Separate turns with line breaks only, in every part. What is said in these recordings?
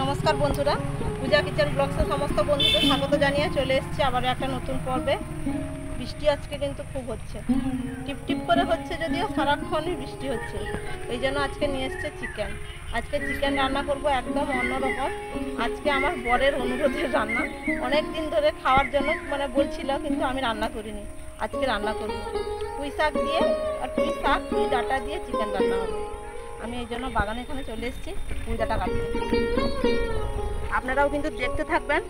নমস্কার বন্ধুরা, পূজা কিচেন ব্লগসে সমস্ত বন্ধুদের স্বাগত জানিয়ে চলে এসেছি আবার একটা নতুন পর্বে। বৃষ্টি আজকে কিন্তু খুব হচ্ছে, টিপ টিপ করে হচ্ছে, যদিও সারাক্ষণই বৃষ্টি হচ্ছে। এই জন্য আজকে নিয়ে এসছে চিকেন। আজকে চিকেন রান্না করব একদম অন্যরকম। আজকে আমার বরের অনুরোধের রান্না, অনেক দিন ধরে খাওয়ার জন্য বলছিল, কিন্তু আমি রান্না করিনি। আজকে রান্না করব পুঁই শাক দিয়ে, আর পুঁই ডাঁটা দিয়ে চিকেন রান্না হবে। আমি এই জন্য বাগানে এখানে চলে এসেছি পুঁই ডাঁটা কাটতে। আপনারাও কিন্তু দেখতে থাকবেন।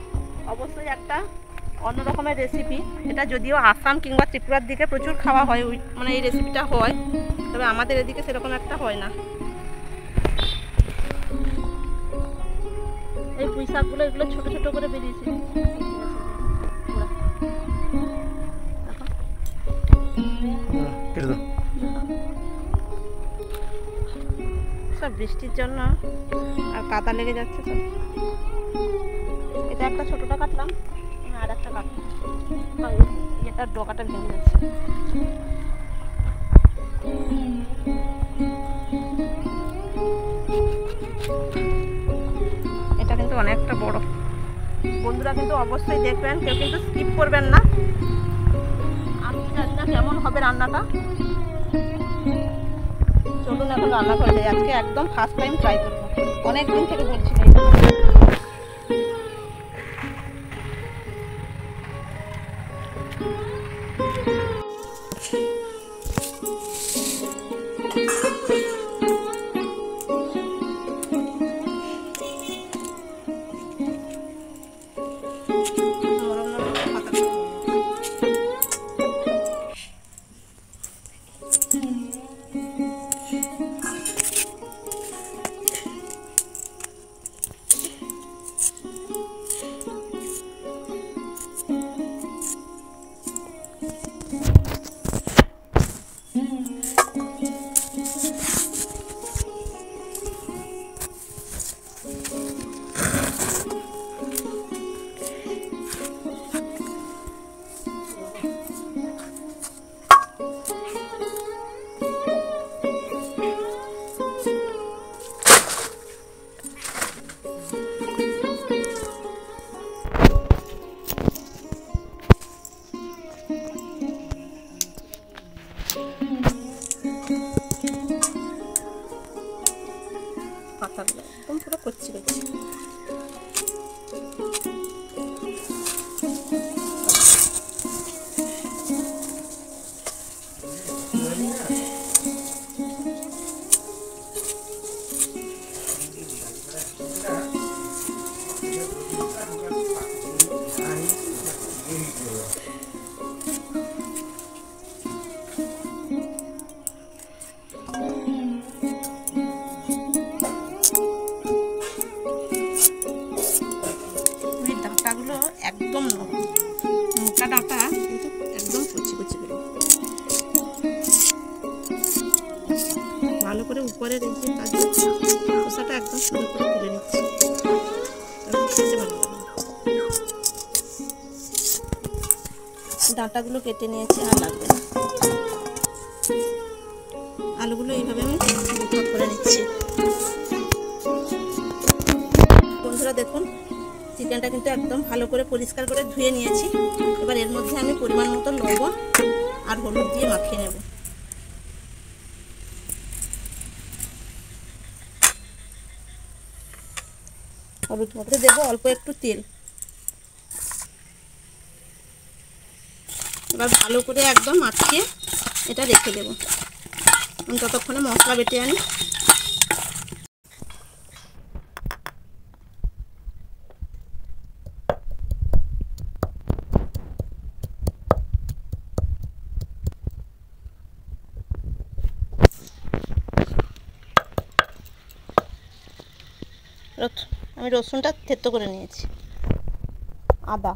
অবশ্যই একটা অন্য রকমের রেসিপি এটা, যদিও আসাম কিংবা ত্রিপুরার দিকে প্রচুর খাওয়া হয়, এই রেসিপিটা হয়, তবে আমাদের এদিকে সেরকম একটা হয় না। এই পুঁই শাকগুলো এগুলো ছোটো ছোটো করে বেরিয়েছে। সব বৃষ্টির জন্য আর কাদা লেগে যাচ্ছে তো। এটা একটা ছোটটা কাটলাম, আর একটা কাটলাম, এটার ডগাটা ভেঙে যাচ্ছে। এটা কিন্তু অনেকটা বড়। বন্ধুরা কিন্তু অবশ্যই দেখবেন, কেউ কিন্তু স্কিপ করবেন না। আমি জানি না কেমন হবে রান্নাটা। চলুন এখন রান্না করে যাই। আজকে একদম ফার্স্ট টাইম ট্রাই করবো, অনেক দিন থেকে বলছিলাম। পাতাগুলো একদম পুরো কচ্ছি কচ্ছি। ডাঁটাগুলো একদম মোটা ডাঁটা, কিন্তু একদম কুচি কুচি করে ভালো করে উপরের এই যে খোসাটা একদম সুন্দর করে তুলে নিচ্ছি। খেতে ভালো লাগে। ডাঁটাগুলো কেটে নিয়েছি, আর লাগবে না। আলুগুলো এইভাবে আমি ভাগ করে নিচ্ছি। বন্ধুরা দেখুন, চিকেনটা কিন্তু একদম ভালো করে পরিষ্কার করে ধুয়ে নিয়েছি। এবার এর মধ্যে আমি পরিমাণ মতো লবণ আর হলুদ দিয়ে মাখিয়ে নেব। হলুদ মধ্যে দেবো অল্প একটু তেল। এবার ভালো করে একদম মাখিয়ে এটা রেখে দেবো, ততক্ষণে মশলা বেটে আনি। আমি রসুনটা থেতো করে নিয়েছি, আদা,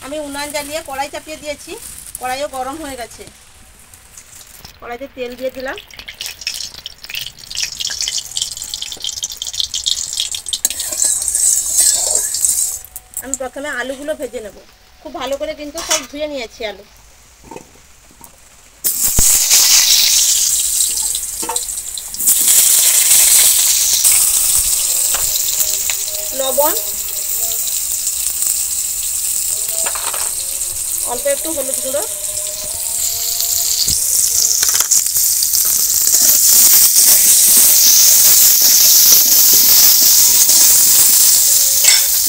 আমি উনান জ্বালিয়ে কড়াই চাপিয়ে দিয়েছি। কড়াইও গরম হয়ে গেছে। কড়াইতে তেল দিয়ে দিলাম। আমি প্রথমে আলুগুলো ভেজে নেব। খুব ভালো করে কিন্তু সব ধুয়ে নিয়েছি আলু। লবণ, অল্প একটু হলুদ গুঁড়ো,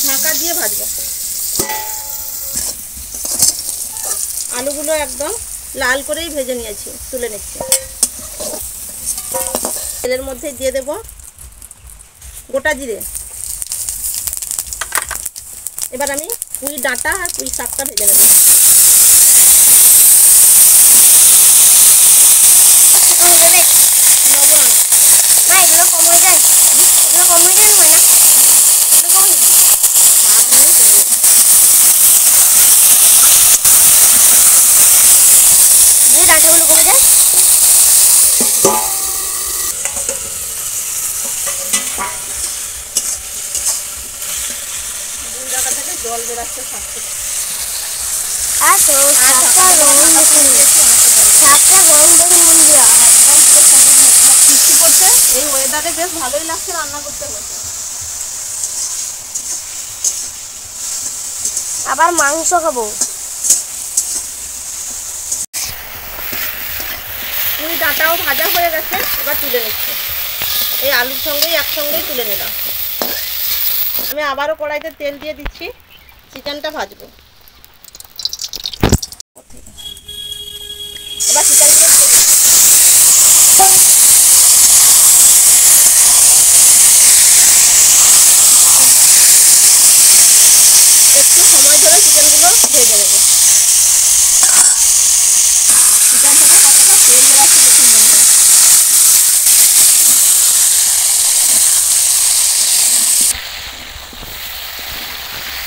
ঢাকা দিয়ে ভাজবো। আলুগুলো একদম লাল করেই ভেজে নিয়েছি, তুলে নিচ্ছি। তেলের মধ্যে দিয়ে দেব গোটা জিরে। এবার আমি পুঁই ডাঁটা আর পুঁই শাকটা ভেজে নেব। জল বেরাচ্ছে শাক থেকে। বৃষ্টি পড়ছে, এই ওয়েদারে বেশ ভালোই লাগছে রান্না করতে বসে।
আবার মাংস খাবো।
পুঁই ডাঁটাও ভাজা হয়ে গেছে, এবার তুলে নিচ্ছে। এই আলুর সঙ্গেই একসঙ্গেই তুলে নিলাম। আমি আবারও কড়াইতে তেল দিয়ে দিচ্ছি, চিকেনটা ভাজবো। এবার চিকেনটা একটু সময় ধরে চিকেনগুলো ভেজে নেব। চিকেন থেকে কতটা তেল বেরাচ্ছে দেখুন বন্ধুরা।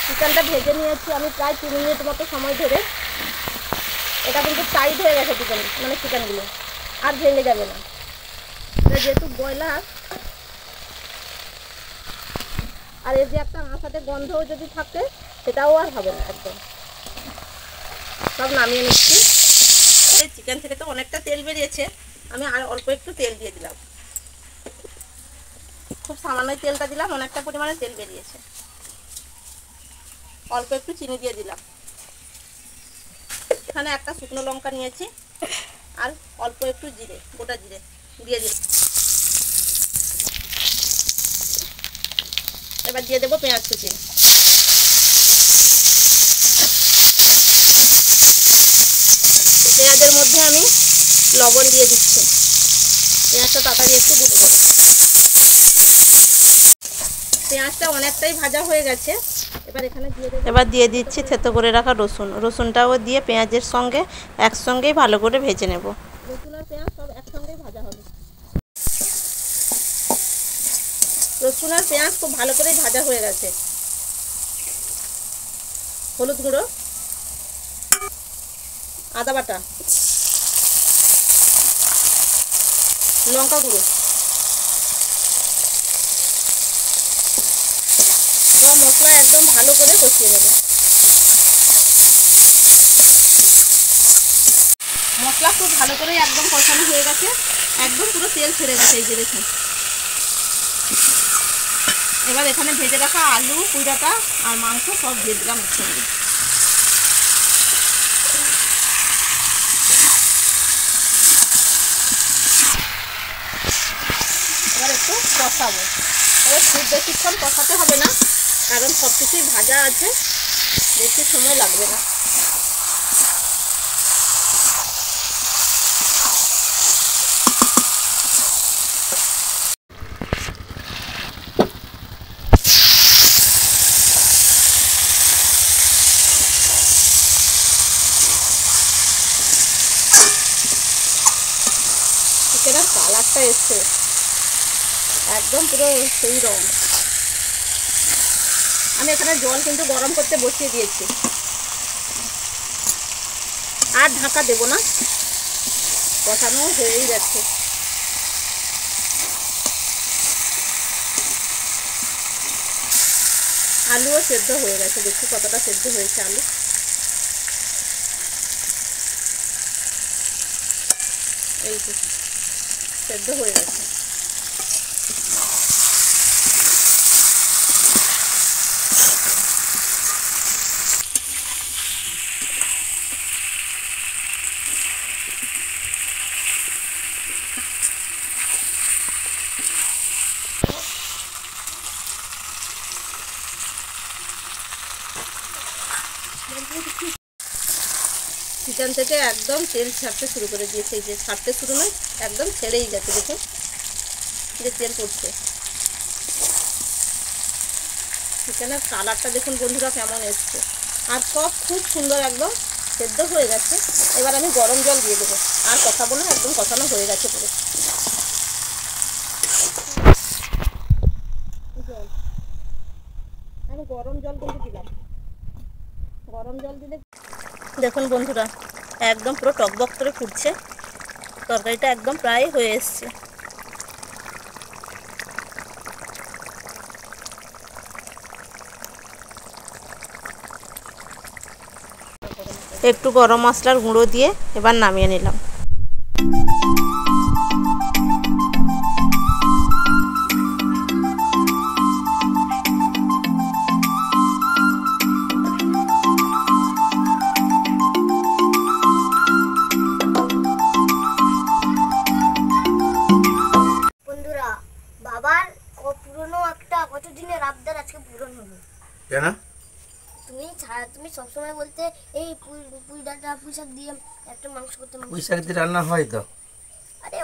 চিকেনটা ভেজে নিয়েছি আমি প্রায় 3 মিনিট মতো সময় ধরে। এটা কিন্তু টাইট হয়ে গেছে চিকেনগুলো আর ভেঙে যাবে না। যেহেতু ব্রয়লার, আর এর যে একটা আঁশাতে গন্ধও যদি থাকে সেটাও আর হবে না। একদম সব নামিয়ে নিচ্ছি। এই চিকেন থেকে তো অনেকটা তেল বেরিয়েছে, আমি আর অল্প একটু তেল দিয়ে দিলাম। খুব সামান্য তেলটা দিলাম, অনেকটা পরিমাণে তেল বেরিয়েছে। অল্প একটু চিনি দিয়ে দিলাম। এখানে একটা শুকনো লঙ্কা নিয়েছি আর অল্প একটু জিরে, গোটা জিরে দিয়ে দিলাম। এবার দিয়ে দেবো পেঁয়াজ কুচি। পেঁয়াজের মধ্যে আমি লবণ দিয়ে দিচ্ছি, পেঁয়াজটা তাড়াতাড়ি একটু গুলে যাবে। পেঁয়াজটা অনেকটাই ভাজা হয়ে গেছে। এবার দিয়ে দিচ্ছি থেতো করে রাখা রসুন। রসুনটাও দিয়ে পেঁয়াজের সঙ্গে একসঙ্গেই ভালো করে ভেজে নেব। রসুন আর পেঁয়াজ সব একসঙ্গেই ভাজা হবে। রসুন আর পেঁয়াজ খুব ভালো করেই ভাজা হয়ে গেছে। হলুদ গুঁড়ো, আদা বাটা, লঙ্কা গুঁড়ো, সব মশলা একদম ভালো করে কষিয়ে নেব। মশলা খুব ভালো করে একদম কষানো হয়ে গেছে, একদম পুরো তেল ছেড়ে গেছে। এই যে দেখুন। এবার এখানে ভেজে রাখা আলু, পুঁই ডাঁটা আর মাংস সব দিয়ে দিলাম একসঙ্গে। এবার একটু কষাবো। এবার খুব বেশিক্ষণ কষাতে হবে না, কারণ সব কিছুই ভাজা আছে, বেশি সময় লাগবে না। চিকেনের কালারটা এসছে একদম পুরো সেই রং। আমি এখানে জল কিন্তু গরম করতে বসিয়ে দিয়েছি, আর ঢাকা দেব না, কষানো হয়েই যাচ্ছে। আলুও সেদ্ধ হয়ে গেছে, দেখছি কতটা সেদ্ধ হয়েছে আলু। এই যে সেদ্ধ হয়ে গেছে। চিকেন থেকে একদম তেল ছাড়তে শুরু করে দিয়েছে, এই যে ছাড়তে শুরু নয়, একদম ছেড়েই গেছে। দেখুন যে তেল পড়ছে। চিকেনের কালারটা দেখুন বন্ধুরা কেমন এসছে, আর সব খুব সুন্দর একদম সেদ্ধ হয়ে গেছে। এবার আমি গরম জল দিয়ে দেবো, আর কথা বলে একদম কষানো হয়ে গেছে পুরো। জল আমি গরম জল কিন্তু দিলাম। গরম জল দিলে দেখুন বন্ধুরা একদম পুরো টকবক করে ফুটছে, তরকারিটা একদম প্রায় হয়ে এসছে। একটু গরম মশলার গুঁড়ো দিয়ে এবার নামিয়ে নিলাম।
বন্ধুরা বাবার পুরনো একটা কতদিনের আবদার আজকে পূরণ হলো।
কেন?
তুমি সবসময় বলতে এই পুঁই ডাঁটা পুঁই শাক দিয়ে একটা মাংস করতে।
পুঁই শাক দিয়ে রান্না হয় তো?
আরে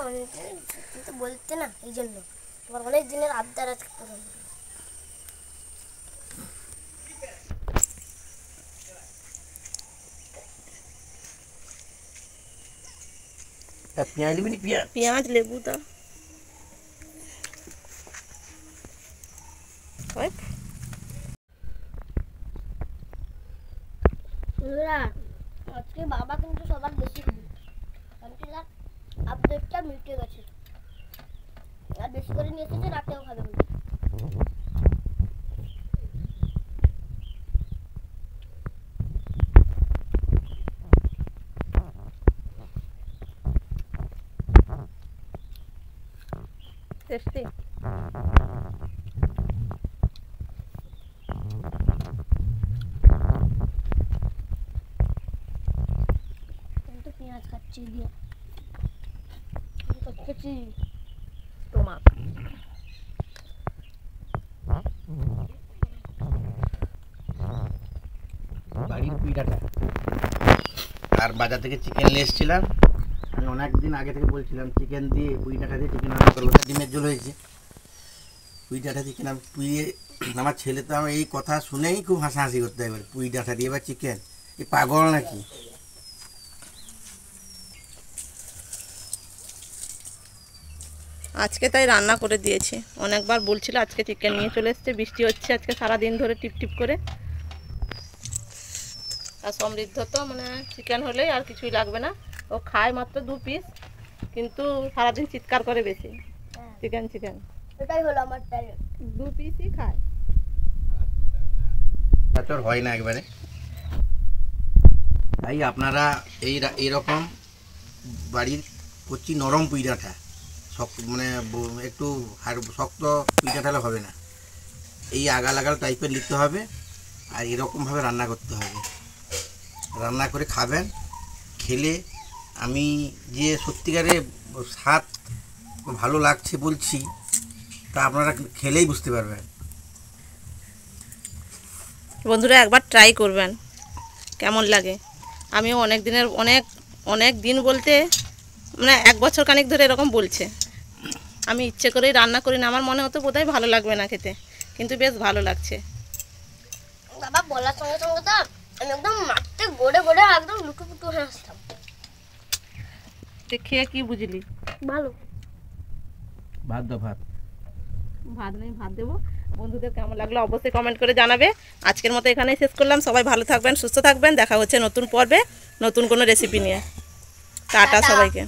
তুমি তো বলতে না, এই জন্য তোমার অনেক দিনের আবদার আজকে পূরণ হলো।
পেঁয়াজ নিবি?
পেঁয়াজ লেবু দাও।
বন্ধুরা আজকে বাবা কিন্তু সবার বেশি আবদারটা মিটে গেছে, আর বেশি করে নিয়ে এসেছে, রাতেও খাবে।
টেস্টি।
পেঁয়াজ খাচ্ছি দিয়ে খাচ্ছি
তোমার
বাড়ির পুঁই ডাঁটা আর বাজার থেকে চিকেন নিয়ে এসেছিলাম। আমি অনেক দিন আগে থেকে বলছিলাম চিকেন দিয়ে পুঁই ডাঁটা দিয়ে চিকেন রান্না করবো, ডিমের ঝোল হয়েছে। পুঁই ডাঁটা চিকেন আমি পুইয়ে, আমার ছেলে তো আমার এই কথা শুনেই খুব হাসাহাসি করতে হবে, পুঁই ডাঁটা দিয়ে বা চিকেন, এই পাগল নাকি।
আজকে তাই রান্না করে দিয়েছি, অনেকবার বলছিল আজকে চিকেন নিয়ে চলে এসছে। বৃষ্টি হচ্ছে আজকে সারাদিন ধরে টিপ টিপ করে, আর সমৃদ্ধ তো মানে চিকেন হলেই আর কিছুই লাগবে না। ও খায় মাত্র 2 পিস, কিন্তু সারাদিন চিৎকার করে বেশি চিকেন চিকেন।
এটাই হলো আমার
2 পিসই খায়,
তোর হয় না একবারে। তাই আপনারা এইরকম বাড়ির কচি নরম পুঁই ডাঁটা, শক্ত মানে একটু শক্ত পুঁই ডাঁটা হলে হবে না, এই আগাল আগাল টাইপের নিতে হবে, আর এরকমভাবে রান্না করতে হবে। রান্না করে খাবেন, খেলে আমি যে সত্যিকারে স্বাদ ভালো লাগছে বলছি, তা আপনারা খেলেই বুঝতে পারবেন।
বন্ধুরা একবার ট্রাই করবেন কেমন লাগে। আমিও অনেক দিন বলতে মানে 1 বছর খানিক ধরে এরকম বলছে। আমি ইচ্ছে করেই রান্না করি না, আমার মনে হতো বোধহয় ভালো লাগবে না খেতে, কিন্তু বেশ ভালো লাগছে।
বাবা বলার সঙ্গে সঙ্গে তো আমি একদম মাঠে গড়ে গড়ে একদম লুটুপুটু হয়ে আসতাম।
খেয়ে কি বুঝলি?
ভালো।
ভাত দাও,
ভাত নেই, ভাত দেবো। বন্ধুদের কেমন লাগলো অবশ্যই কমেন্ট করে জানাবে। আজকের মতো এখানেই শেষ করলাম। সবাই ভালো থাকবেন, সুস্থ থাকবেন। দেখা হচ্ছে নতুন পর্বে নতুন কোনো রেসিপি নিয়ে। টাটা সবাইকে।